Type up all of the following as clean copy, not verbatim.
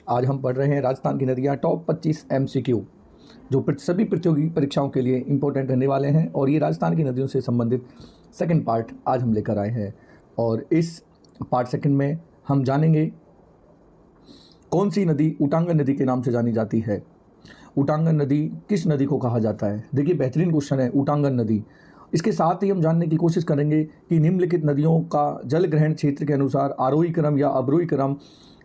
आज हम पढ़ रहे हैं राजस्थान की नदियाँ टॉप 25 MCQ जो सभी प्रतियोगी परीक्षाओं के लिए इम्पोर्टेंट रहने वाले हैं। और ये राजस्थान की नदियों से संबंधित सेकंड पार्ट आज हम लेकर आए हैं। और इस पार्ट सेकंड में हम जानेंगे कौन सी नदी ऊटांगन नदी के नाम से जानी जाती है। ऊटांगन नदी किस नदी को कहा जाता है? देखिए, बेहतरीन क्वेश्चन है ऊटांगन नदी। इसके साथ ही हम जानने की कोशिश करेंगे कि निम्नलिखित नदियों का जल ग्रहण क्षेत्र के अनुसार आरोही क्रम या अवरोही क्रम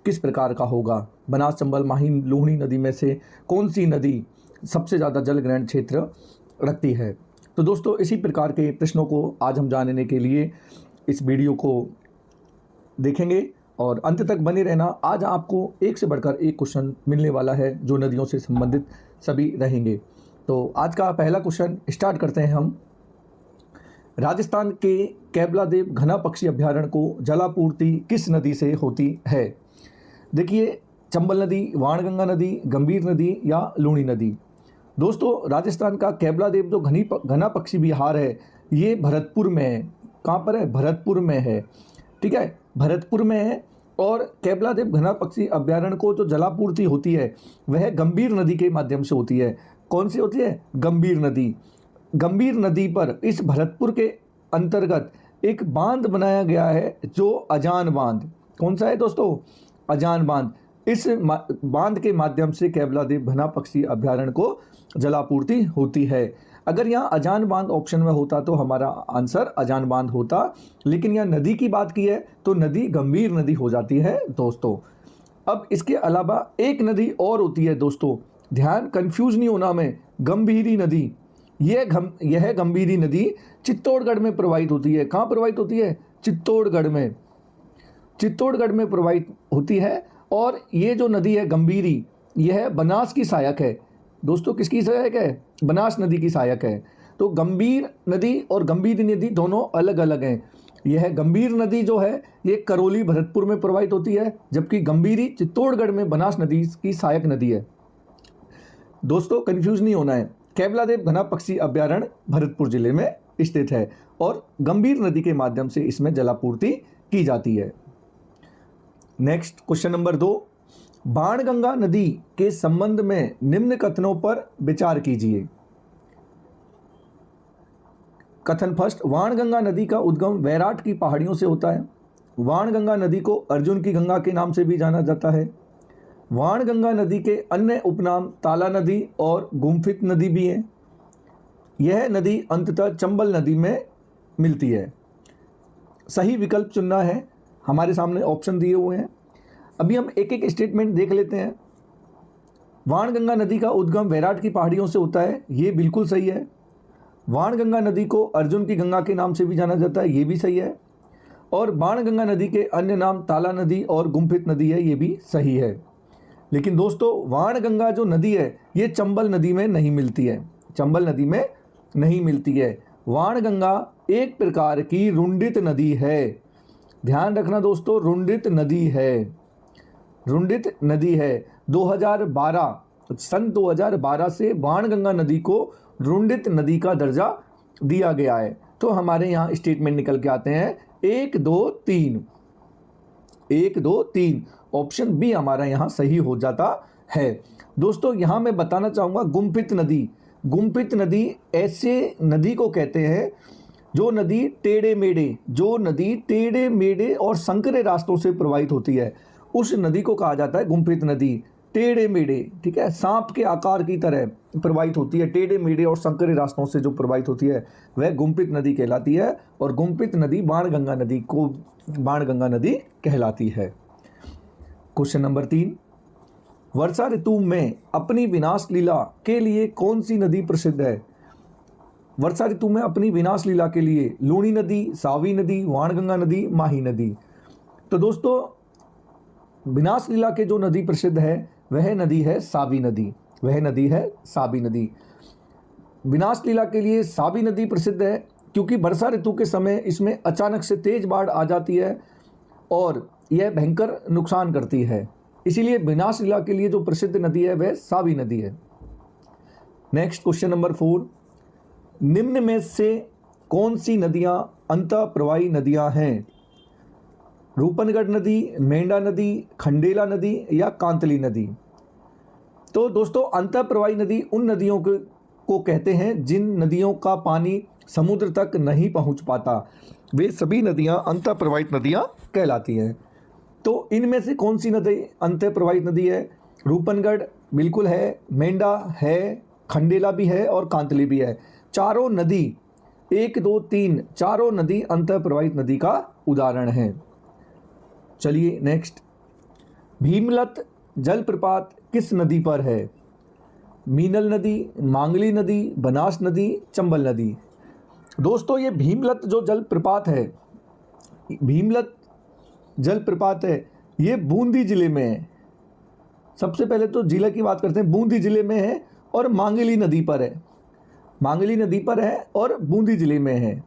किस प्रकार का होगा। बनास, चंबल, माहिम, लूहणी नदी में से कौन सी नदी सबसे ज़्यादा जल ग्रहण क्षेत्र रखती है? तो दोस्तों, इसी प्रकार के प्रश्नों को आज हम जानने के लिए इस वीडियो को देखेंगे और अंत तक बने रहना। आज आपको एक से बढ़कर एक क्वेश्चन मिलने वाला है जो नदियों से संबंधित सभी रहेंगे। तो आज का पहला क्वेश्चन स्टार्ट करते हैं हम। राजस्थान के कैबलादेव घना पक्षी अभ्यारण्य को जलापूर्ति किस नदी से होती है? देखिए, चंबल नदी, वाणगंगा नदी, गंभीर नदी या लूणी नदी। दोस्तों, राजस्थान का कैबलादेव जो घना पक्षी विहार है ये भरतपुर में है। कहाँ पर है? भरतपुर में है। ठीक है, भरतपुर में है। और कैबलादेव घना पक्षी अभ्यारण्य को जो जलापूर्ति होती है वह गंभीर नदी के माध्यम से होती है। कौन सी होती है? गंभीर नदी। गंभीर नदी पर इस भरतपुर के अंतर्गत एक बांध बनाया गया है जो अजान बांध। कौन सा है दोस्तों? अजान बांध। इस बांध के माध्यम से कैबलादेव घना पक्षी अभ्यारण्य को जलापूर्ति होती है। अगर यहाँ अजान बांध ऑप्शन में होता तो हमारा आंसर अजान बांध होता, लेकिन यहाँ नदी की बात की है तो नदी गंभीर नदी हो जाती है दोस्तों। अब इसके अलावा एक नदी और होती है दोस्तों, ध्यान कंफ्यूज नहीं होना में, गंभीरी नदी। यह गंभीरी नदी चित्तौड़गढ़ में प्रवाहित होती है। कहाँ प्रवाहित होती है? चित्तौड़गढ़ में। चित्तौड़गढ़ में प्रवाहित होती है। और ये जो नदी है गंभीरी, यह बनास की सहायक है दोस्तों। किसकी सहायक है? बनास नदी की सहायक है। तो गंभीर नदी और गंभीरी नदी दोनों अलग अलग हैं। यह गंभीर नदी जो है ये करौली भरतपुर में प्रवाहित होती है, जबकि गंभीरी चित्तौड़गढ़ में बनास नदी की सहायक नदी है। दोस्तों, कंफ्यूज नहीं होना है। कैबलादेव घना पक्षी अभ्यारण्य भरतपुर जिले में स्थित है और गंभीर नदी के माध्यम से इसमें जलापूर्ति की जाती है। नेक्स्ट क्वेश्चन नंबर 2, बाणगंगा नदी के संबंध में निम्न कथनों पर विचार कीजिए। कथन फर्स्ट, वाणगंगा नदी का उद्गम वैराट की पहाड़ियों से होता है। वाणगंगा नदी को अर्जुन की गंगा के नाम से भी जाना जाता है। वाणगंगा नदी के अन्य उपनाम ताला नदी और गुम्फित नदी भी हैं। यह नदी अंततः चंबल नदी में मिलती है। सही विकल्प चुनना है। हमारे सामने ऑप्शन दिए हुए हैं। अभी हम एक एक स्टेटमेंट देख लेते हैं। वाणगंगा नदी का उद्गम वैराट की पहाड़ियों से होता है, ये बिल्कुल सही है। वाणगंगा नदी को अर्जुन की गंगा के नाम से भी जाना जाता है, ये भी सही है। और बाणगंगा नदी के अन्य नाम ताला नदी और गुम्फित नदी है, ये भी सही है। लेकिन दोस्तों, वाणगंगा जो नदी है ये चंबल नदी में नहीं मिलती है। चंबल नदी में नहीं मिलती है। वाणगंगा एक प्रकार की रुंडित नदी है। ध्यान रखना दोस्तों, रुंडित नदी है। रुंडित नदी है। 2012 सन 2012 से बाणगंगा नदी को रुंडित नदी का दर्जा दिया गया है। तो हमारे यहाँ स्टेटमेंट निकल के आते हैं 1, 2, 3। 1, 2, 3 ऑप्शन बी हमारा यहाँ सही हो जाता है। दोस्तों, यहाँ मैं बताना चाहूँगा गुम्फित नदी। गुम्फित नदी ऐसे नदी को कहते हैं जो नदी टेढ़े मेढ़े और संकरे रास्तों से प्रवाहित होती है, उस नदी को कहा जाता है गुम्फित नदी। टेढ़े मेढ़े, ठीक है, सांप के आकार की तरह प्रवाहित होती है, टेढ़े मेढ़े और संकरे रास्तों से जो प्रवाहित होती है वह गुम्फित नदी कहलाती है। और गुम्फित नदी बाणगंगा नदी कहलाती है। क्वेश्चन नंबर 3, वर्षा ऋतु में अपनी विनाश लीला के लिए कौन सी नदी प्रसिद्ध है? वर्षा ऋतु में अपनी विनाश लीला के लिए लूणी नदी, सावी नदी, वाणगंगा नदी, माही नदी। तो दोस्तों, विनाश लीला के जो नदी प्रसिद्ध है वह नदी है सावी नदी। वह नदी है सावी नदी। विनाश लीला के लिए सावी नदी प्रसिद्ध है क्योंकि वर्षा ऋतु के समय इसमें अचानक से तेज बाढ़ आ जाती है और यह भयंकर नुकसान करती है। इसीलिए विनाश लीला के लिए जो प्रसिद्ध नदी है वह सावी नदी है। नेक्स्ट क्वेश्चन नंबर 4, निम्न में से कौन सी नदियां अंतःप्रवाही नदियां हैं? रूपनगढ़ नदी, मेंढा नदी, खंडेला नदी या कांतली नदी? तो दोस्तों अंतःप्रवाही नदी उन नदियों को कहते हैं जिन नदियों का पानी समुद्र तक नहीं पहुंच पाता, वे सभी नदियां अंतःप्रवाहित नदियां कहलाती हैं। तो इनमें से कौन सी नदी अंतःप्रवाहित नदी है? रूपनगढ़ बिल्कुल है, मेंढा है, खंडेला भी है और कांतली भी है। चारों नदी 1, 2, 3 चारों नदी अंतःप्रवाहित नदी का उदाहरण है। चलिए नेक्स्ट, भीमलत जलप्रपात किस नदी पर है? मीनल नदी, मांगली नदी, बनास नदी, चंबल नदी? दोस्तों ये भीमलत जो जलप्रपात है, भीमलत जलप्रपात है, ये बूंदी जिले में है। सबसे पहले तो जिले की बात करते हैं, बूंदी जिले में है और मांगली नदी पर है, मांगली नदी पर है और बूंदी जिले में है।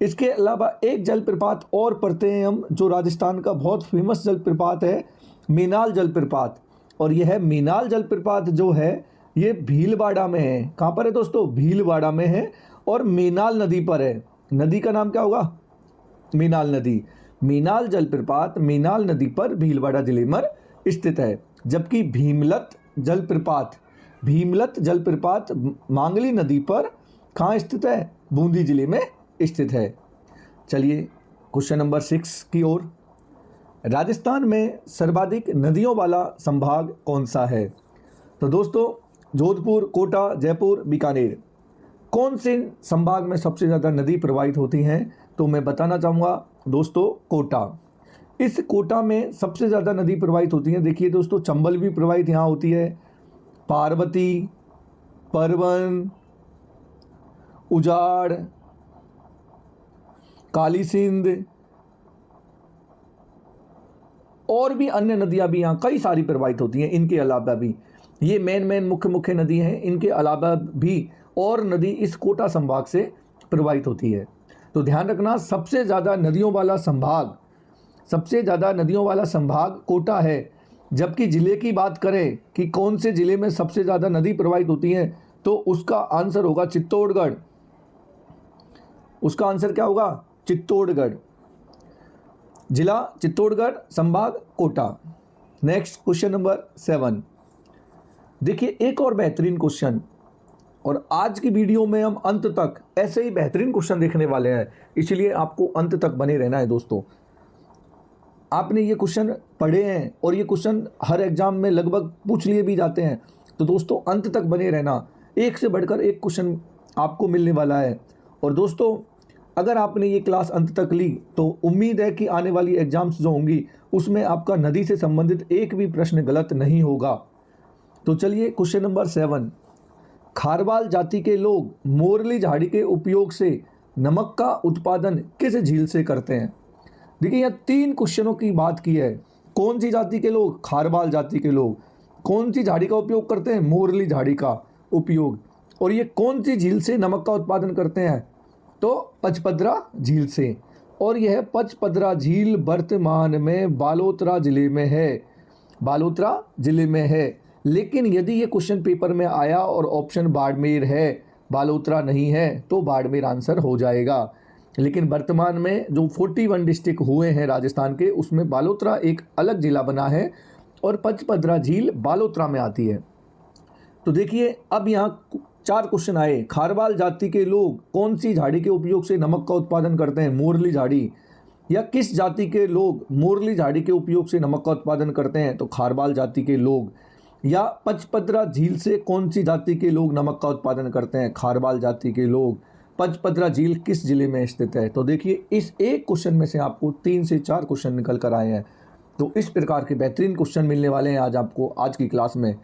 इसके अलावा एक जलप्रपात और पढ़ते हैं हम, जो राजस्थान का बहुत फेमस जलप्रपात है, मीनाल जलप्रपात। और यह मीनाल जलप्रपात जो है ये भीलवाड़ा में है। कहाँ पर है दोस्तों? भीलवाड़ा में है और मीनाल नदी पर है। नदी का नाम क्या होगा? मीनाल नदी। मीनाल जलप्रपात मीनाल नदी पर भीलवाड़ा जिले में स्थित है। जबकि भीमलत जलप्रपात मांगली नदी पर कहाँ स्थित है? बूंदी जिले में स्थित है। चलिए क्वेश्चन नंबर 6 की ओर। राजस्थान में सर्वाधिक नदियों वाला संभाग कौन सा है? तो दोस्तों जोधपुर, कोटा, जयपुर, बीकानेर, कौन से संभाग में सबसे ज़्यादा नदी प्रवाहित होती हैं? तो मैं बताना चाहूँगा दोस्तों कोटा। इस कोटा में सबसे ज़्यादा नदी प्रवाहित होती हैं। देखिए दोस्तों चंबल भी प्रवाहित यहाँ होती है, पार्वती, परवन, उजाड़, काली सिंध और भी अन्य नदियाँ भी यहाँ कई सारी प्रवाहित होती हैं। इनके अलावा भी ये मेन मुख्य नदी हैं, इनके अलावा भी और नदी इस कोटा संभाग से प्रवाहित होती है। तो ध्यान रखना सबसे ज़्यादा नदियों वाला संभाग कोटा है। जबकि ज़िले की बात करें कि कौन से ज़िले में सबसे ज़्यादा नदी प्रवाहित होती हैं, तो उसका आंसर होगा चित्तौड़गढ़। उसका आंसर क्या होगा? चित्तौड़गढ़। जिला चित्तौड़गढ़, संभाग कोटा। Next question number 7। देखिए एक और बेहतरीन क्वेश्चन, और आज की वीडियो में हम अंत तक ऐसे ही बेहतरीन क्वेश्चन देखने वाले हैं, इसलिए आपको अंत तक बने रहना है दोस्तों। आपने ये क्वेश्चन पढ़े हैं और ये क्वेश्चन हर एग्जाम में लगभग पूछ लिए भी जाते हैं, तो दोस्तों अंत तक बने रहना, एक से बढ़कर एक क्वेश्चन आपको मिलने वाला है। और दोस्तों अगर आपने ये क्लास अंत तक ली तो उम्मीद है कि आने वाली एग्जाम्स जो होंगी उसमें आपका नदी से संबंधित एक भी प्रश्न गलत नहीं होगा। तो चलिए क्वेश्चन नंबर 7, खारवाल जाति के लोग मोरली झाड़ी के उपयोग से नमक का उत्पादन किस झील से करते हैं? देखिए यहाँ 3 क्वेश्चनों की बात की है। कौन सी जाति के लोग? खारवाल जाति के लोग। कौन सी झाड़ी का उपयोग करते हैं? मोरली झाड़ी का उपयोग। और ये कौन सी झील से नमक का उत्पादन करते हैं? तो पचपदरा झील से। और यह पचपदरा झील वर्तमान में बालोतरा जिले में है। लेकिन यदि ये क्वेश्चन पेपर में आया और ऑप्शन बाड़मेर है, बालोतरा नहीं है, तो बाड़मेर आंसर हो जाएगा। लेकिन वर्तमान में जो 41 डिस्ट्रिक्ट हुए हैं राजस्थान के, उसमें बालोतरा एक अलग जिला बना है और पचपदरा झील बालोतरा में आती है। तो देखिए अब यहाँ 4 क्वेश्चन आए। खारवाल जाति के लोग कौन सी झाड़ी के उपयोग से नमक का उत्पादन करते हैं? मोरली झाड़ी। या किस जाति के लोग मोरली झाड़ी के उपयोग से नमक का उत्पादन करते हैं? तो खारवाल जाति के लोग। या पचपदरा झील से कौन सी जाति के लोग नमक का उत्पादन करते हैं? खारवाल जाति के लोग। पचपदरा झील किस जिले में स्थित है? तो देखिए इस एक क्वेश्चन में से आपको 3 से 4 क्वेश्चन निकल कर आए हैं। तो इस प्रकार के बेहतरीन क्वेश्चन मिलने वाले हैं आज आपको आज की क्लास में।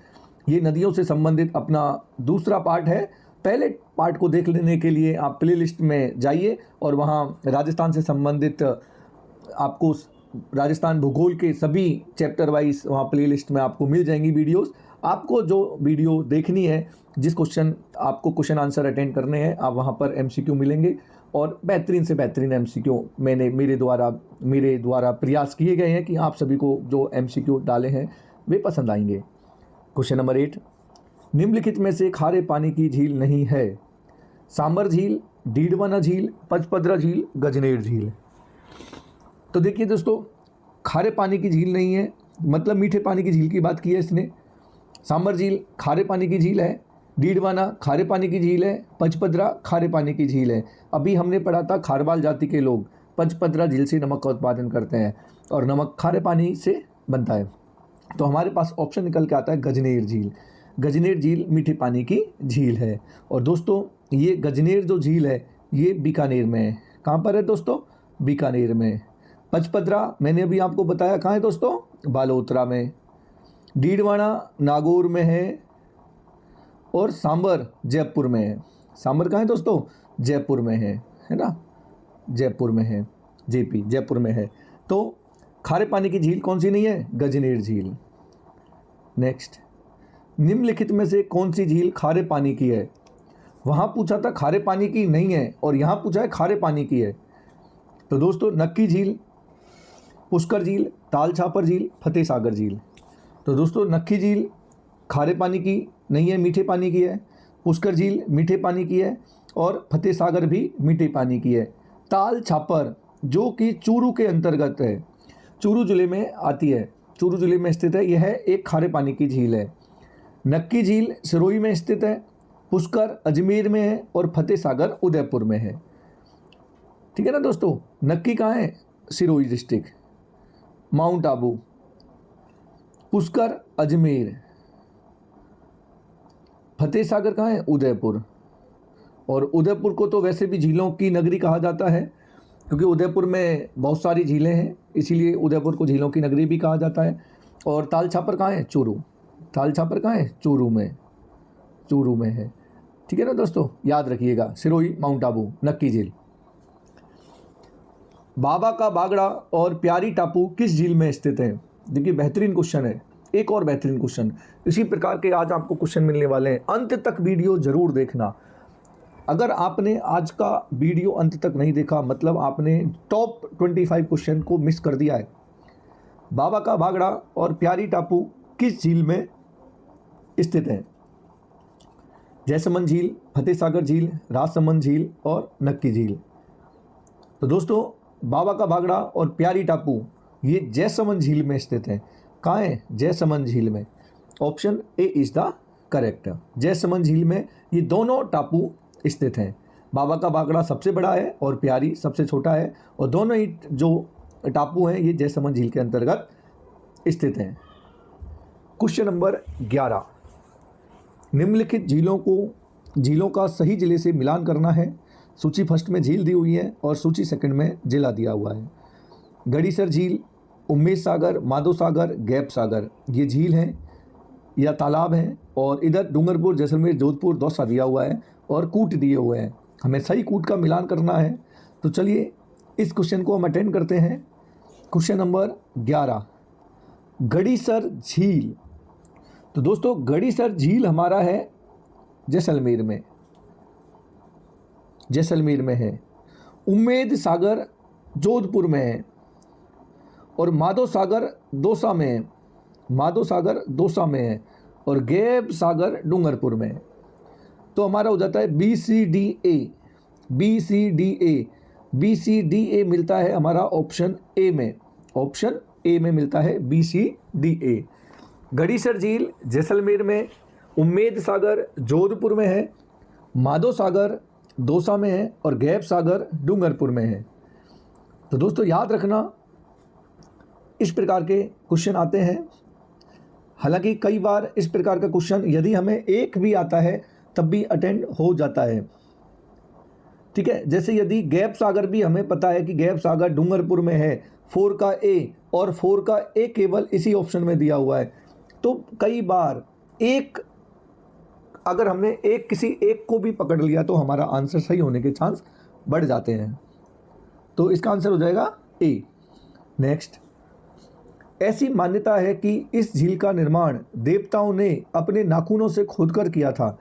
ये नदियों से संबंधित अपना दूसरा पार्ट है। पहले पार्ट को देख लेने के लिए आप प्लेलिस्ट में जाइए और वहाँ राजस्थान से संबंधित आपको राजस्थान भूगोल के सभी चैप्टर वाइज वहाँ प्लेलिस्ट में आपको मिल जाएंगी वीडियोस। आपको जो वीडियो देखनी है, जिस क्वेश्चन आपको क्वेश्चन आंसर अटेंड करने हैं, आप वहाँ पर MCQ मिलेंगे और बेहतरीन से बेहतरीन MCQ मेरे द्वारा प्रयास किए गए हैं कि आप सभी को जो MCQ डाले हैं वे पसंद आएंगे। क्वेश्चन नंबर 8, निम्नलिखित में से खारे पानी की झील नहीं है? सांबर झील, डीडवाना झील, पचपदरा झील, गजनेर झील। तो देखिए दोस्तों खारे पानी की झील नहीं है, मतलब मीठे पानी की झील की बात की है इसने। सांबर झील खारे पानी की झील है, डीडवाना खारे पानी की झील है, पचपदरा खारे पानी की झील है। अभी हमने पढ़ा था खारवाल जाति के लोग पचपदरा झील से नमक का उत्पादन करते हैं और नमक खारे पानी से बनता है। तो हमारे पास ऑप्शन निकल के आता है गजनेर झील। गजनेर झील मीठे पानी की झील है। और दोस्तों ये गजनेर जो झील है ये बीकानेर में है। कहाँ पर है दोस्तों? बीकानेर में। पचपदरा मैंने अभी आपको बताया कहाँ है दोस्तों? बालोतरा में। डीडवाना नागौर में है और सांबर जयपुर में है। सांबर कहाँ है दोस्तों? जयपुर में है ना? जयपुर में है, जेपी जयपुर में है। तो खारे पानी की झील कौन सी नहीं है? गजनेर झील। नेक्स्ट, निम्नलिखित में से कौन सी झील खारे पानी की है? वहाँ पूछा था खारे पानी की नहीं है और यहाँ पूछा है खारे पानी की है। तो दोस्तों नक्की झील, पुष्कर झील, ताल छापर झील, फतेह सागर झील। तो दोस्तों नक्की झील खारे पानी की नहीं है, मीठे पानी की है। पुष्कर झील मीठे पानी की है और फतेह सागर भी मीठे पानी की है। ताल छापर जो कि चूरू के अंतर्गत है, चूरू जिले में आती है, चूरू जिले में स्थित है, यह एक खारे पानी की झील है। नक्की झील सिरोही में स्थित है, पुष्कर अजमेर में है और फतेह सागर उदयपुर में है। ठीक है ना दोस्तों? नक्की कहाँ है? सिरोही डिस्ट्रिक्ट। माउंट आबू, पुष्कर अजमेर, फतेह सागर कहाँ है? उदयपुर। और उदयपुर को तो वैसे भी झीलों की नगरी कहा जाता है क्योंकि उदयपुर में बहुत सारी झीलें हैं, इसीलिए उदयपुर को झीलों की नगरी भी कहा जाता है। और ताल छापर कहाँ है? चूरू। ताल छापर कहाँ है? चूरू में, चूरू में है। ठीक है ना दोस्तों? याद रखिएगा, सिरोही, माउंट आबू, नक्की झील। बाबा का बागड़ा और प्यारी टापू किस झील में स्थित है? देखिए बेहतरीन क्वेश्चन है, एक और बेहतरीन क्वेश्चन। इसी प्रकार के आज आपको क्वेश्चन मिलने वाले हैं, अंत तक वीडियो जरूर देखना। अगर आपने आज का वीडियो अंत तक नहीं देखा मतलब आपने टॉप 25 क्वेश्चन को मिस कर दिया है। बाबा का बागड़ा और प्यारी टापू किस झील में स्थित है? जयसमंद झील, फतेह सागर झील, राजसमंद झील और नक्की झील। तो दोस्तों बाबा का बागड़ा और प्यारी टापू ये जयसमंद झील में स्थित है। कहाँ है? जयसमंद झील में। Option A is the correct. Jaisamand झील में ये दोनों टापू स्थित हैं। बाबा का बागड़ा सबसे बड़ा है और प्यारी सबसे छोटा है और दोनों ही जो टापू हैं ये जयसमंद झील के अंतर्गत स्थित हैं। क्वेश्चन नंबर 11, निम्नलिखित झीलों का सही जिले से मिलान करना है। सूची फर्स्ट में झील दी हुई है और सूची सेकंड में जिला दिया हुआ है। गड़ीसर झील, उम्मेद सागर, माधो सागर, गैप सागर ये झील हैं या तालाब हैं। और इधर डूंगरपुर, जैसलमेर, जोधपुर, दौसा दिया हुआ है और कूट दिए हुए हैं। हमें सही कूट का मिलान करना है। तो चलिए इस क्वेश्चन को हम अटेंड करते हैं। क्वेश्चन नंबर 11, गड़ीसर झील। तो दोस्तों गड़ीसर झील हमारा है जैसलमेर में, जैसलमेर में है। उम्मेद सागर जोधपुर में है और माधो सागर दौसा में है, माधो सागर दौसा में है और गैप सागर डूंगरपुर में है। तो हमारा हो जाता है BCDA, BCDA, BCDA मिलता है हमारा ऑप्शन ए में, ऑप्शन ए में मिलता है BCDA। गड़ीसर झील जैसलमेर में, उम्मेद सागर जोधपुर में है, माधो सागर दौसा में है और गैप सागर डूंगरपुर में है। तो दोस्तों याद रखना इस प्रकार के क्वेश्चन आते हैं। हालांकि कई बार इस प्रकार का क्वेश्चन यदि हमें एक भी आता है तब भी अटेंड हो जाता है। ठीक है, जैसे यदि गैप सागर भी हमें पता है कि गैप सागर डूंगरपुर में है, 4 का ए और 4 का ए केवल इसी ऑप्शन में दिया हुआ है। तो कई बार एक अगर हमने किसी एक को भी पकड़ लिया तो हमारा आंसर सही होने के चांस बढ़ जाते हैं। तो इसका आंसर हो जाएगा ए। नेक्स्ट, ऐसी मान्यता है कि इस झील का निर्माण देवताओं ने अपने नाखूनों से खोदकर किया था।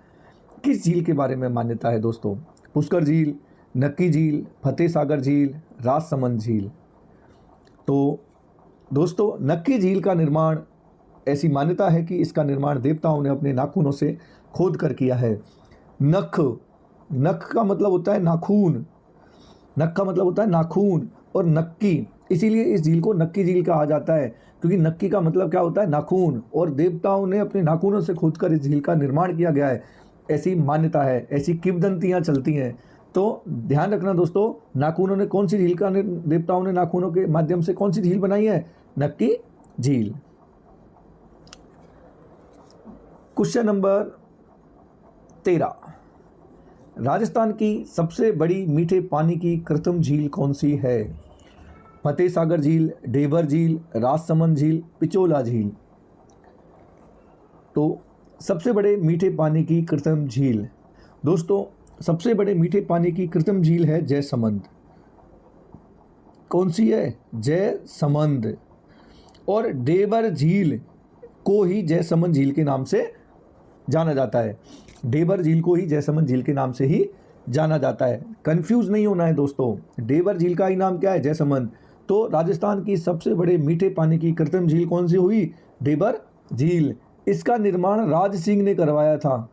किस झील के बारे में मान्यता है दोस्तों? पुष्कर झील, नक्की झील, फतेह सागर झील, राजसमंद झील। तो दोस्तों नक्की झील का निर्माण, ऐसी मान्यता है कि इसका निर्माण देवताओं ने अपने नाखूनों से खोद कर किया है। नख, नख का मतलब होता है नाखून, नख का मतलब होता है नाखून और नक्की इसीलिए इस झील को नक्की झील कहा जाता है, क्योंकि नक्की का मतलब क्या होता है, नाखून, और देवताओं ने अपने नाखूनों से खोदकर इस झील का निर्माण किया गया है, ऐसी मान्यता है, ऐसी किंवदंतियाँ चलती हैं। तो ध्यान रखना दोस्तों, नाखूनों ने कौन सी झील का, देवताओं ने नाखूनों के माध्यम से कौन सी झील बनाई है, नक्की झील। क्वेश्चन नंबर 13, राजस्थान की सबसे बड़ी मीठे पानी की कृत्रिम झील कौन सी है? फतेह सागर झील, डेबर झील, राजसमंद झील, पिचोला झील। तो सबसे बड़े मीठे पानी की कृत्रिम झील, दोस्तों सबसे बड़े मीठे पानी की कृत्रिम झील है जयसमंद। कौन सी है? जयसमंद। और डेबर झील को ही जयसमंद झील के नाम से जाना जाता है। डेबर झील को ही जयसमंद झील के नाम से ही जाना जाता है। कंफ्यूज नहीं होना है दोस्तों, डेबर झील का ही नाम क्या है? जयसमंद। तो राजस्थान की सबसे बड़े मीठे पानी की कृत्रिम झील कौन सी हुई? डेबर झील। इसका निर्माण राज सिंह ने करवाया था।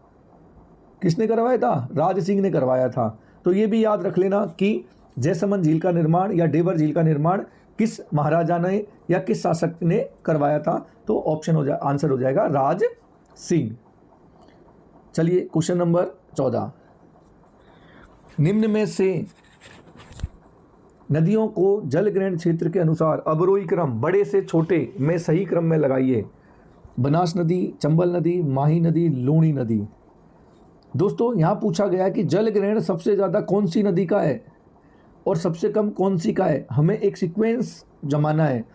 किसने करवाया था? राज सिंह ने करवाया था। तो ये भी याद रख लेना कि जयसमंद झील का निर्माण या डेबर झील का निर्माण किस महाराजा ने या किस शासक ने करवाया था। तो ऑप्शन आंसर हो जाएगा राज सिंह। चलिए क्वेश्चन नंबर 14, निम्न में से नदियों को जल ग्रहण क्षेत्र के अनुसार अवरोही क्रम बड़े से छोटे में सही क्रम में लगाइए। बनास नदी, चंबल नदी, माही नदी, लूणी नदी। दोस्तों यहाँ पूछा गया है कि जल ग्रहण सबसे ज़्यादा कौन सी नदी का है और सबसे कम कौन सी का है। हमें एक सीक्वेंस जमाना है।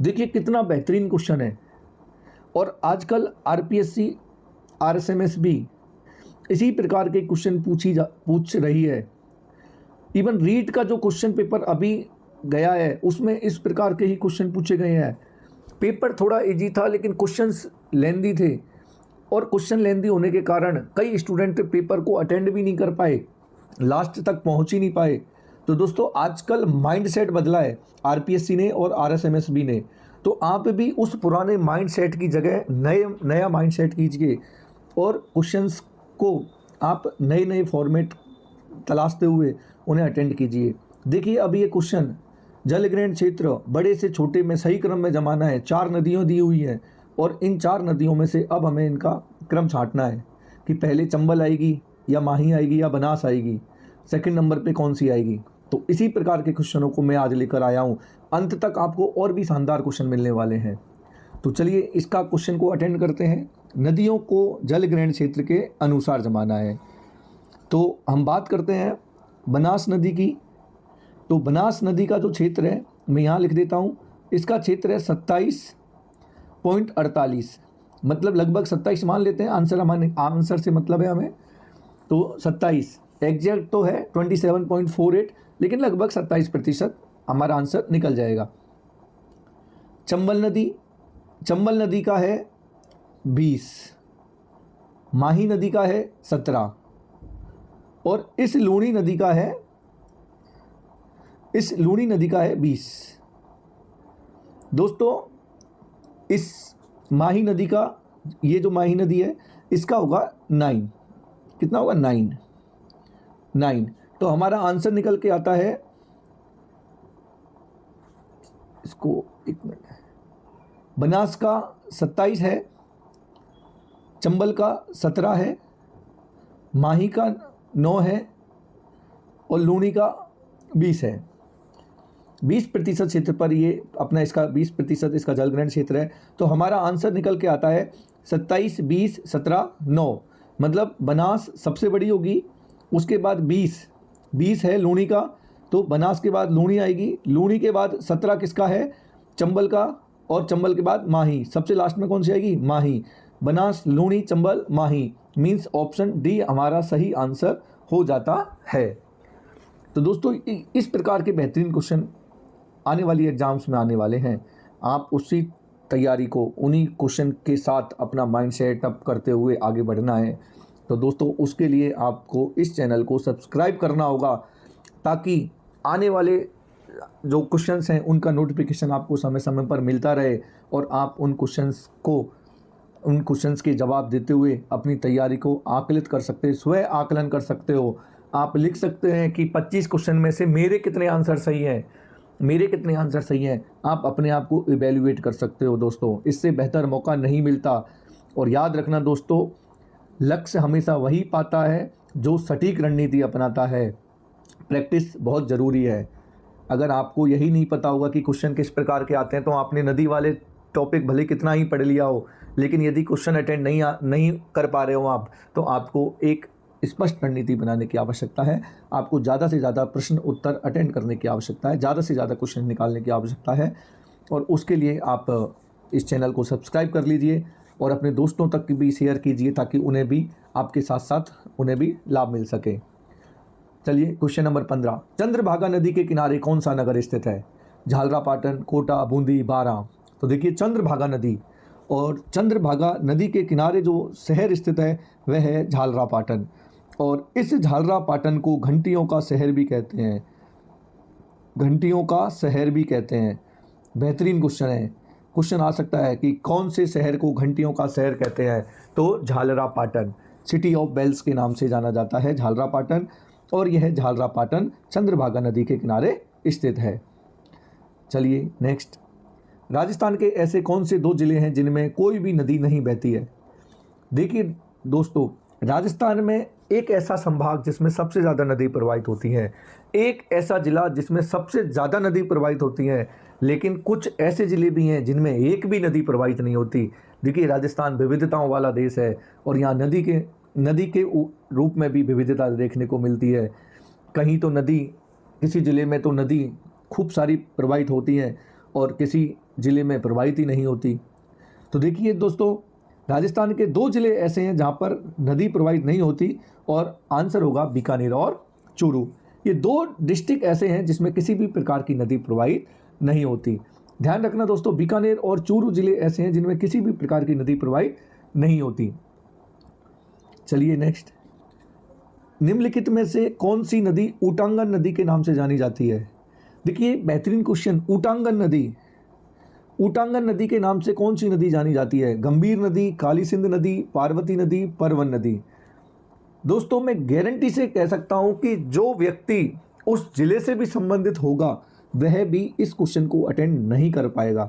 देखिए कितना बेहतरीन क्वेश्चन है। और आजकल आरपीएससी, आरएसएमएस भी इसी प्रकार के क्वेश्चन पूछ रही है। इवन रीट का जो क्वेश्चन पेपर अभी गया है उसमें इस प्रकार के ही क्वेश्चन पूछे गए हैं। पेपर थोड़ा इजी था लेकिन क्वेश्चंस लेंदी थे, और क्वेश्चन लेंदी होने के कारण कई स्टूडेंट पेपर को अटेंड भी नहीं कर पाए, लास्ट तक पहुंच ही नहीं पाए। तो दोस्तों आजकल माइंडसेट बदला है आरपीएससी ने और आरएसएमएस ने। तो आप भी उस पुराने माइंडसेट की जगह नया माइंडसेट कीजिए और क्वेश्चंस को आप नए नए फॉर्मेट तलाशते हुए उन्हें अटेंड कीजिए। देखिए अभी ये क्वेश्चन, जल ग्रहण क्षेत्र बड़े से छोटे में सही क्रम में जमाना है। 4 नदियाँ दी हुई हैं और इन 4 नदियों में से अब हमें इनका क्रम छांटना है कि पहले चंबल आएगी या माही आएगी या बनास आएगी, सेकंड नंबर पे कौन सी आएगी। तो इसी प्रकार के क्वेश्चनों को मैं आज लेकर आया हूँ। अंत तक आपको और भी शानदार क्वेश्चन मिलने वाले हैं। तो चलिए इसका क्वेश्चन को अटेंड करते हैं। नदियों को जल ग्रहण क्षेत्र के अनुसार जमाना है। तो हम बात करते हैं बनास नदी की। तो बनास नदी का जो क्षेत्र है मैं यहाँ लिख देता हूँ। इसका क्षेत्र है 27.48, मतलब लगभग 27 मान लेते हैं। आंसर से मतलब है हमें, तो 27 एग्जैक्ट तो है 27.48, लेकिन लगभग 27% हमारा आंसर निकल जाएगा। चंबल नदी का है 20, माही नदी का है 17 और इस लूणी नदी का है 20। दोस्तों इस माही नदी का, ये जो माही नदी है इसका होगा 9। कितना होगा? 9। तो हमारा आंसर निकल के आता है, इसको एक मिनट, बनास का 27 है, चंबल का 17 है, माही का 9 है और लूणी का 20 है। 20% क्षेत्र पर ये अपना इसका 20% इसका जलग्रहण क्षेत्र है। तो हमारा आंसर निकल के आता है 27, 20, 17, 9। मतलब बनास सबसे बड़ी होगी, उसके बाद 20 है लूणी का, तो बनास के बाद लूणी आएगी, लूणी के बाद 17 किसका है? चंबल का, और चंबल के बाद माही। सबसे लास्ट में कौन सी आएगी? माही। बनास, लूणी, चंबल, माही, मीन्स ऑप्शन डी हमारा सही आंसर हो जाता है। तो दोस्तों इस प्रकार के बेहतरीन क्वेश्चन आने वाली एग्जाम्स में आने वाले हैं। आप उसी तैयारी को, उन्हीं क्वेश्चन के साथ अपना माइंड सेट अप करते हुए आगे बढ़ना है। तो दोस्तों उसके लिए आपको इस चैनल को सब्सक्राइब करना होगा, ताकि आने वाले जो क्वेश्चंस हैं उनका नोटिफिकेशन आपको समय समय पर मिलता रहे और आप उन क्वेश्चंस के जवाब देते हुए अपनी तैयारी को आकलित कर सकते हैं, स्वयं आकलन कर सकते हो। आप लिख सकते हैं कि 25 क्वेश्चन में से मेरे कितने आंसर सही हैं, मेरे कितने आंसर सही हैं, आप अपने आप को इवेल्युएट कर सकते हो दोस्तों। इससे बेहतर मौका नहीं मिलता। और याद रखना दोस्तों, लक्ष्य हमेशा वही पाता है जो सटीक रणनीति अपनाता है। प्रैक्टिस बहुत ज़रूरी है। अगर आपको यही नहीं पता होगा कि क्वेश्चन किस प्रकार के आते हैं, तो आपने नदी वाले टॉपिक भले कितना ही पढ़ लिया हो, लेकिन यदि क्वेश्चन अटेंड नहीं कर पा रहे हो आप, तो आपको एक स्पष्ट रणनीति बनाने की आवश्यकता है। आपको ज़्यादा से ज़्यादा प्रश्न उत्तर अटेंड करने की आवश्यकता है, ज़्यादा से ज़्यादा क्वेश्चन निकालने की आवश्यकता है। और उसके लिए आप इस चैनल को सब्सक्राइब कर लीजिए और अपने दोस्तों तक भी शेयर कीजिए, ताकि उन्हें भी आपके साथ साथ उन्हें भी लाभ मिल सके। चलिए क्वेश्चन नंबर 15, चंद्रभागा नदी के किनारे कौन सा नगर स्थित है? झालरापाटन, कोटा, बूंदी, बारां। तो देखिए चंद्रभागा नदी, और चंद्रभागा नदी के किनारे जो शहर स्थित है वह है झालरापाटन। और इस झालरापाटन को घंटियों का शहर भी कहते हैं, घंटियों का शहर भी कहते हैं। बेहतरीन क्वेश्चन है। क्वेश्चन आ सकता है कि कौन से शहर को घंटियों का शहर कहते हैं? तो झालरापाटन, सिटी ऑफ बेल्स के नाम से जाना जाता है झालरापाटन। और यह झालरापाटन चंद्रभागा नदी के किनारे स्थित है। चलिए नेक्स्ट, राजस्थान के ऐसे कौन से 2 जिले हैं जिनमें कोई भी नदी नहीं बहती है? देखिए दोस्तों, राजस्थान में एक ऐसा संभाग जिसमें सबसे ज़्यादा नदी प्रवाहित होती है, एक ऐसा ज़िला जिसमें सबसे ज़्यादा नदी प्रवाहित होती है, लेकिन कुछ ऐसे ज़िले भी हैं जिनमें एक भी नदी प्रवाहित नहीं होती। देखिए राजस्थान विविधताओं वाला देश है, और यहाँ नदी के रूप में भी विविधता देखने को मिलती है। कहीं तो नदी, किसी ज़िले में तो नदी खूब सारी प्रवाहित होती हैं, और किसी ज़िले में प्रवाहित ही नहीं होती। तो देखिए दोस्तों, राजस्थान के 2 ज़िले ऐसे हैं जहाँ पर नदी प्रवाहित नहीं होती, और आंसर होगा बीकानेर और चूरू। ये 2 डिस्ट्रिक्ट ऐसे हैं जिसमें किसी भी प्रकार की नदी प्रवाहित नहीं होती। ध्यान रखना दोस्तों, बीकानेर और चूरू ज़िले ऐसे हैं जिनमें किसी भी प्रकार की नदी प्रवाहित नहीं होती। चलिए नेक्स्ट, निम्नलिखित में से कौन सी नदी ऊटांगन नदी के नाम से जानी जाती है? देखिए बेहतरीन क्वेश्चन, ऊटांगन नदी, ऊटांगन नदी के नाम से कौन सी नदी जानी जाती है? गंभीर नदी, काली सिंध नदी, पार्वती नदी, परवन नदी। दोस्तों मैं गारंटी से कह सकता हूं कि जो व्यक्ति उस जिले से भी संबंधित होगा वह भी इस क्वेश्चन को अटेंड नहीं कर पाएगा,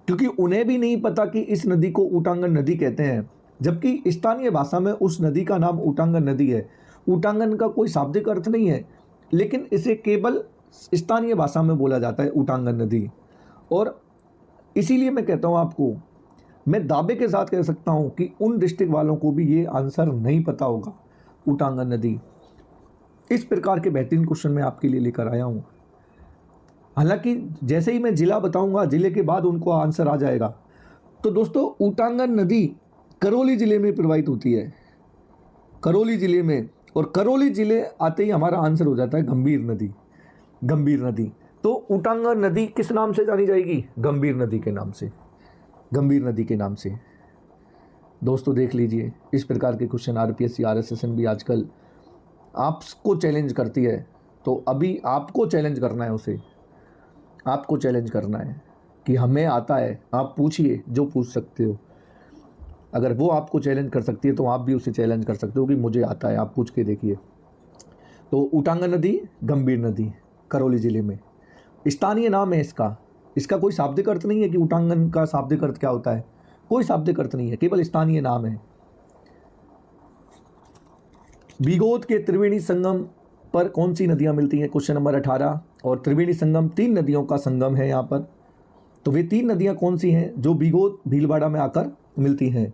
क्योंकि उन्हें भी नहीं पता कि इस नदी को ऊटांगन नदी कहते हैं, जबकि स्थानीय भाषा में उस नदी का नाम ऊटांगन नदी है। ऊटांगन का कोई शाब्दिक अर्थ नहीं है, लेकिन इसे केवल स्थानीय भाषा में बोला जाता है ऊटांगन नदी। और इसीलिए मैं कहता हूँ आपको, मैं दावे के साथ कह सकता हूँ कि उन डिस्ट्रिक्ट वालों को भी ये आंसर नहीं पता होगा, ऊटांगन नदी। इस प्रकार के बेहतरीन क्वेश्चन मैं आपके लिए लेकर आया हूँ। हालांकि जैसे ही मैं जिला बताऊंगा, जिले के बाद उनको आंसर आ जाएगा। तो दोस्तों ऊटांगन नदी करौली ज़िले में प्रवाहित होती है, करौली ज़िले में। और करौली ज़िले आते ही हमारा आंसर हो जाता है गंभीर नदी, गंभीर नदी। तो ऊटांगन नदी किस नाम से जानी जाएगी? गंभीर नदी के नाम से, गंभीर नदी के नाम से। दोस्तों देख लीजिए, इस प्रकार के क्वेश्चन आरपीएससी आरएसएसएन भी आजकल आपको चैलेंज करती है। तो अभी आपको चैलेंज करना है, उसे आपको चैलेंज करना है कि हमें आता है, आप पूछिए जो पूछ सकते हो। अगर वो आपको चैलेंज कर सकती है तो आप भी उसे चैलेंज कर सकते हो कि मुझे आता है, आप पूछ के देखिए। तो ऊटांगन नदी, गंभीर नदी, करौली ज़िले में। स्थानीय नाम है इसका कोई शाब्दिक अर्थ नहीं है कि ऊटांगन का शाब्दिक अर्थ क्या होता है, कोई शाब्दिक अर्थ नहीं है, केवल स्थानीय नाम है। बीगोत के त्रिवेणी संगम पर कौन सी नदियां मिलती हैं? Question number 18। और त्रिवेणी संगम 3 नदियों का संगम है यहाँ पर। तो वे 3 नदियां कौन सी हैं जो बीगोत भीलवाड़ा में आकर मिलती हैं?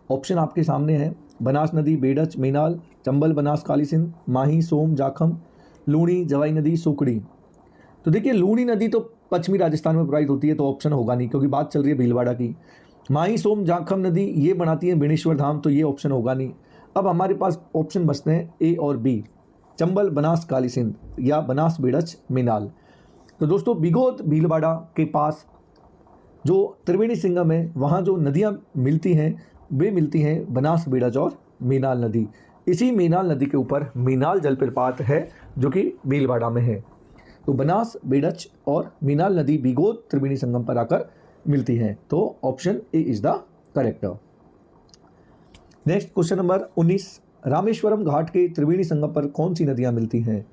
ऑप्शन आपके सामने है, बनास नदी, बेडच, मीनाल, चंबल, बनास, काली सिंध, माही, सोम, जाखम, लूणी, जवाई नदी, सुकड़ी। तो देखिए लूणी नदी तो पश्चिमी राजस्थान में प्रवाहित होती है, तो ऑप्शन होगा नहीं, क्योंकि बात चल रही है भीलवाड़ा की। माही, सोम, जाखम नदी ये बनाती है बेणेश्वर धाम, तो ये ऑप्शन होगा नहीं। अब हमारे पास ऑप्शन बचते हैं ए और बी, चंबल, बनास, काली सिंध या बनास, बेडच, मीनाल। तो दोस्तों बीगोत भीलवाड़ा के पास जो त्रिवेणी संगम है, वहाँ जो नदियाँ मिलती हैं वे मिलती हैं बनास, बेडच और मीनाल नदी। इसी मीनाल नदी के ऊपर मीनाल जलप्रपात है जो कि भीलवाड़ा में है। तो बनास, बेडच और मीनाल नदी बीगोत त्रिवेणी संगम पर आकर मिलती हैं। तो option A is the correct. Next question number 19। Rameswaram Ghat के त्रिवेणी संगम पर कौन सी नदियां मिलती हैं?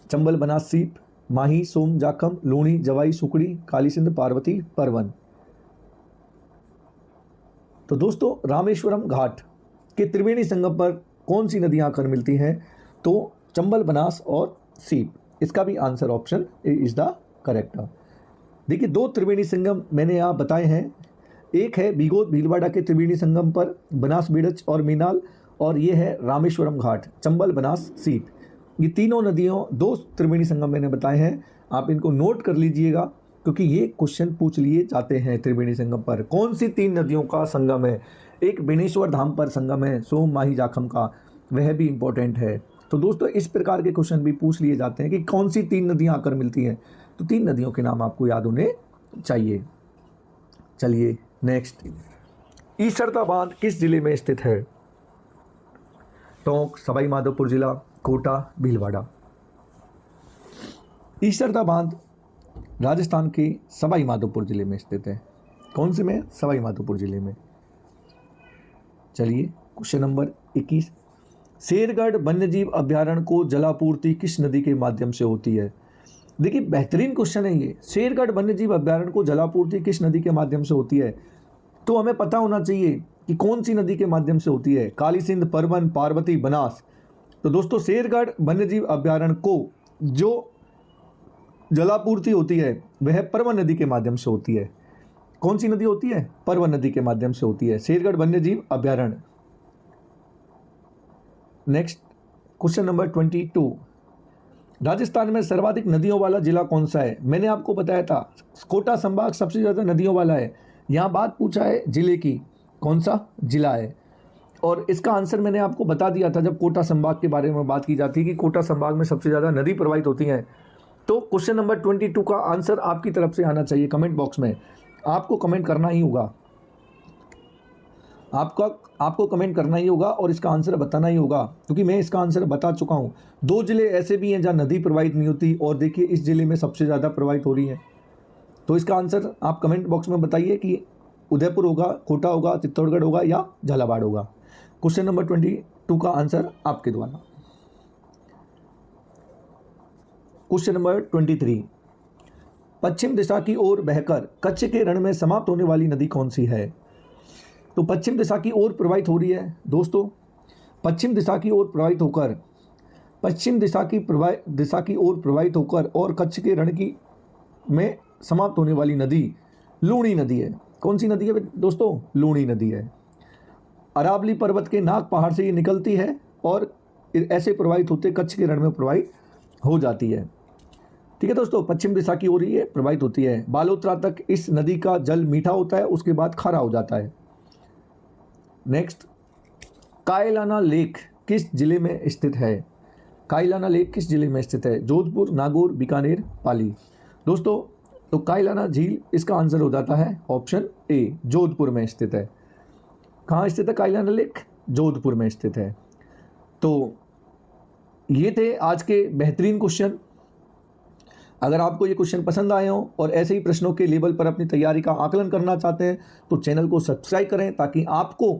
चंबल, बनास, सीप, माही, सोम, जाखम, लूणी, जवाई, सुकड़ी, काली सिंध, पार्वती, परवन। तो दोस्तों रामेश्वरम घाट के त्रिवेणी संगम पर कौन सी नदियां आकर मिलती हैं? तो चंबल, बनास और सीप। इसका भी answer option A is the correct. देखिए, दो त्रिवेणी संगम मैंने यहाँ बताए हैं। एक है बीगोत भीलवाड़ा के त्रिवेणी संगम पर बनास, बेड़च और मीनाल, और ये है रामेश्वरम घाट, चंबल, बनास, सीप। ये तीनों नदियों, दो त्रिवेणी संगम मैंने बताए हैं। आप इनको नोट कर लीजिएगा क्योंकि ये क्वेश्चन पूछ लिए जाते हैं। त्रिवेणी संगम पर कौन सी तीन नदियों का संगम है? एक बेनेश्वर धाम पर संगम है सोम, माही, जाखम का, वह भी इंपॉर्टेंट है। तो दोस्तों इस प्रकार के क्वेश्चन भी पूछ लिए जाते हैं कि कौन सी तीन नदियां आकर मिलती हैं। तो तीन नदियों के नाम आपको याद होने चाहिए। चलिए नेक्स्ट, ईसरता बांध किस जिले में स्थित है? टोंक, सवाई माधोपुर जिला, कोटा, भीलवाड़ा। ईसरता बांध राजस्थान के सवाई माधोपुर जिले में स्थित है। कौन से में? सवाई माधोपुर जिले में। चलिए क्वेश्चन नंबर 21, शेरगढ़ वन्यजीव अभ्यारण्य को जलापूर्ति किस नदी के माध्यम से होती है? देखिए बेहतरीन क्वेश्चन है ये। शेरगढ़ वन्यजीव अभ्यारण्य को जलापूर्ति किस नदी के माध्यम से होती है? तो हमें पता होना चाहिए कि कौन सी नदी के माध्यम से होती है। काली सिंध, परवन, पार्वती, बनास। तो दोस्तों शेरगढ़ वन्यजीव अभ्यारण्य को जो जलापूर्ति होती है वह परवन नदी के माध्यम से होती है। कौन सी नदी होती है? परवन नदी के माध्यम से होती है शेरगढ़ वन्यजीव अभ्यारण्य। नेक्स्ट क्वेश्चन नंबर 22, राजस्थान में सर्वाधिक नदियों वाला जिला कौन सा है? मैंने आपको बताया था कोटा संभाग सबसे ज़्यादा नदियों वाला है। यहाँ बात पूछा है जिले की, कौन सा जिला है, और इसका आंसर मैंने आपको बता दिया था जब कोटा संभाग के बारे में बात की जाती है कि कोटा संभाग में सबसे ज़्यादा नदी प्रवाहित होती हैं। तो क्वेश्चन नंबर 22 का आंसर आपकी तरफ से आना चाहिए। कमेंट बॉक्स में आपको कमेंट करना ही होगा, आपको कमेंट करना ही होगा और इसका आंसर बताना ही होगा, क्योंकि मैं इसका आंसर बता चुका हूँ। दो जिले ऐसे भी हैं जहाँ नदी प्रवाहित नहीं होती, और देखिए इस जिले में सबसे ज़्यादा प्रवाहित हो रही है। तो इसका आंसर आप कमेंट बॉक्स में बताइए कि उदयपुर होगा, कोटा होगा, चित्तौड़गढ़ होगा या झालावाड़ होगा। क्वेश्चन नंबर 22 का आंसर आपके द्वारा। क्वेश्चन नंबर 23, पश्चिम दिशा की ओर बहकर कच्छ के रण में समाप्त होने वाली नदी कौन सी है? तो पश्चिम दिशा की ओर प्रवाहित हो रही है दोस्तों, पश्चिम दिशा की ओर प्रवाहित होकर, पश्चिम दिशा की ओर प्रवाहित होकर और कच्छ के रण की में समाप्त होने वाली नदी लूणी नदी है। कौन सी नदी है दोस्तों? लूणी नदी है। अरावली पर्वत के नाग पहाड़ से ये निकलती है और ऐसे प्रवाहित होते कच्छ के रण में प्रवाहित हो जाती है। ठीक है दोस्तों, पश्चिम दिशा की ओर ये प्रवाहित होती है। बालोतरा तक इस नदी का जल मीठा होता है, उसके बाद खारा हो जाता है। नेक्स्ट, कायलाना लेक किस जिले में स्थित है? कायलाना लेक किस जिले में स्थित है? जोधपुर, नागौर, बीकानेर, पाली। दोस्तों तो कायलाना झील इसका आंसर हो जाता है ऑप्शन ए, जोधपुर में स्थित है। कहाँ स्थित है कायलाना लेक? जोधपुर में स्थित है। तो ये थे आज के बेहतरीन क्वेश्चन। अगर आपको ये क्वेश्चन पसंद आए हों और ऐसे ही प्रश्नों के लेवल पर अपनी तैयारी का आकलन करना चाहते हैं तो चैनल को सब्सक्राइब करें ताकि आपको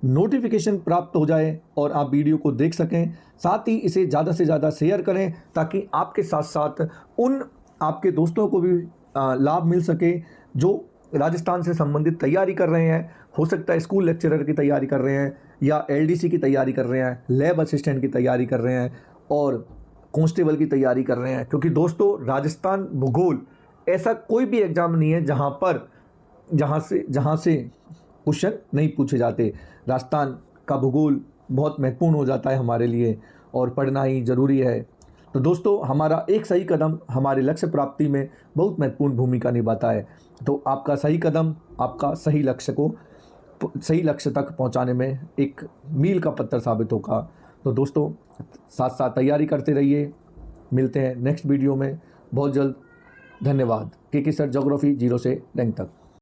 नोटिफिकेशन प्राप्त हो जाए और आप वीडियो को देख सकें। साथ ही इसे ज़्यादा से ज़्यादा शेयर करें ताकि आपके साथ साथ उन आपके दोस्तों को भी लाभ मिल सके जो राजस्थान से संबंधित तैयारी कर रहे हैं। हो सकता है स्कूल लेक्चरर की तैयारी कर रहे हैं या एलडीसी की तैयारी कर रहे हैं, लैब असिस्टेंट की तैयारी कर रहे हैं और कांस्टेबल की तैयारी कर रहे हैं। क्योंकि दोस्तों राजस्थान भूगोल ऐसा कोई भी एग्ज़ाम नहीं है जहाँ से क्वेश्चन नहीं पूछे जाते। राजस्थान का भूगोल बहुत महत्वपूर्ण हो जाता है हमारे लिए और पढ़ना ही ज़रूरी है। तो दोस्तों हमारा एक सही कदम हमारे लक्ष्य प्राप्ति में बहुत महत्वपूर्ण भूमिका निभाता है। तो आपका सही कदम आपका सही लक्ष्य तक पहुंचाने में एक मील का पत्थर साबित होगा। तो दोस्तों साथ साथ तैयारी करते रहिए। मिलते हैं नेक्स्ट वीडियो में बहुत जल्द। धन्यवाद। के सर ज्योग्राफी 0 से रैंक तक।